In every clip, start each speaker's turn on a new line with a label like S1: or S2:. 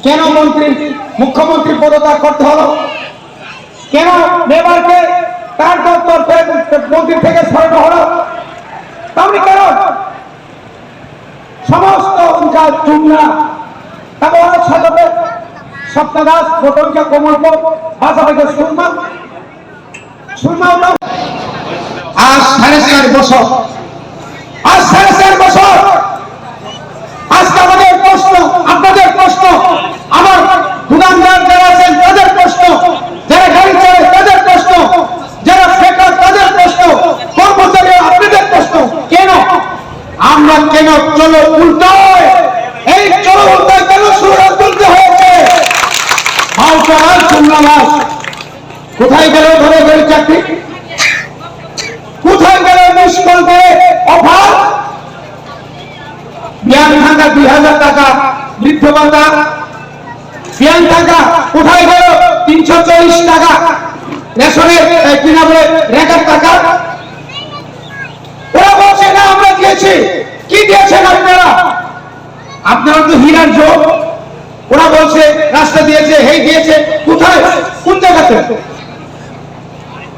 S1: কেন মুখ্যমন্ত্রী পদত্যাগ করতে হলো? কেন মেয়রকে তার দপ্তর মন্ত্রী থেকে সরানো হলো? তাহলে কেন সমস্ত চুমনা তারপর সাজাবে সপ্তাদাস প্রতঞ্চা কোমলপ ভাষাকে সুরমা আজ 4.5 বছর আজকে আমাদের প্রশ্ন, আপনাদের প্রশ্ন, আমার দোকানদার যারা আছেন তাদের প্রশ্ন, যারা গাড়ি চালায় তাদের প্রশ্ন, যারা বেকার তাদের প্রশ্ন, কর্মচারী আপনাদের প্রশ্ন, কেন আমরা চলো উল্টায়, এই চলো উল্টায় কেন সুরাজ তুলতে হয়েছে? কোথায় গেল ধরে ধরে চাকরি? কোথায় গেল নিষ্কল্পে অফার? বিয়ান ভাঙা 2000 টাকা বৃদ্ধ ভাতা, বিয়ান টাকা কোথায় গেল? 340 টাকা রেশনের কিনা বলে রেখার টাকা। ওরা বলছে না আমরা দিয়েছি। কি দিয়েছেন আপনারা? আপনারা তো হীরার যোগ। ওরা বলছে রাস্তা দিয়েছে, হেই দিয়েছে। কোথায়? কোন জায়গাতে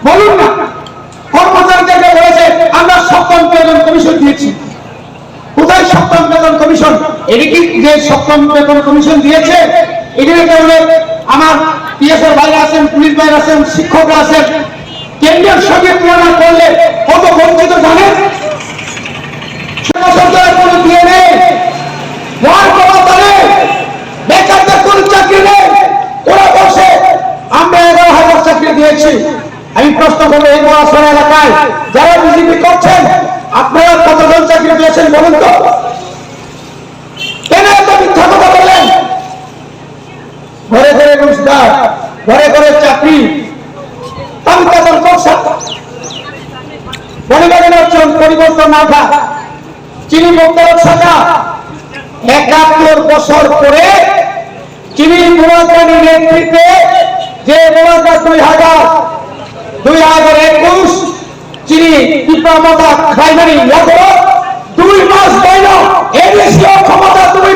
S1: বলুন না। কর্মচারীদেরকে বলেছে আমরা সপ্তম বেতন কমিশন দিয়েছি। কোথায় সপ্তম বেতন কমিশন? এদিকে যে সপ্তম বেতন কমিশন দিয়েছে, এখানে বলে আমার পিএসএর বাইরে আছেন, পুলিশ বাইরে আছেন, শিক্ষকরা আছেন। কেন্দ্রের সঙ্গে তুলনা করলে কত বঞ্চিত জানেন? কোনো দিয়ে নেই, বেকারদের কোন চাকরি নেই। ওরা বসে আমরা 11,000 চাকরি দিয়েছি। আমি প্রশ্ন করবো এই মহাশয় এলাকায় যারা বিজেপি করছেন, আপনারা কতজন চাকরি দিয়েছেন বলুন তো? কেন এত মিথ্যা কথা বললেন? ঘরে ঘরে রোজগার, ঘরে ঘরে চাকরি, পরিবর্তন না থাক। চিনি মুক্ত থাকা 71 বছর পরে চিনি মুরাদানির নেতৃত্বে যে মুরাদা 2021 চিনি ডিপ্লোমাটা প্রাইমারি লাগলো 2 মাস গেল। এই দেশীয় ক্ষমতা তুমি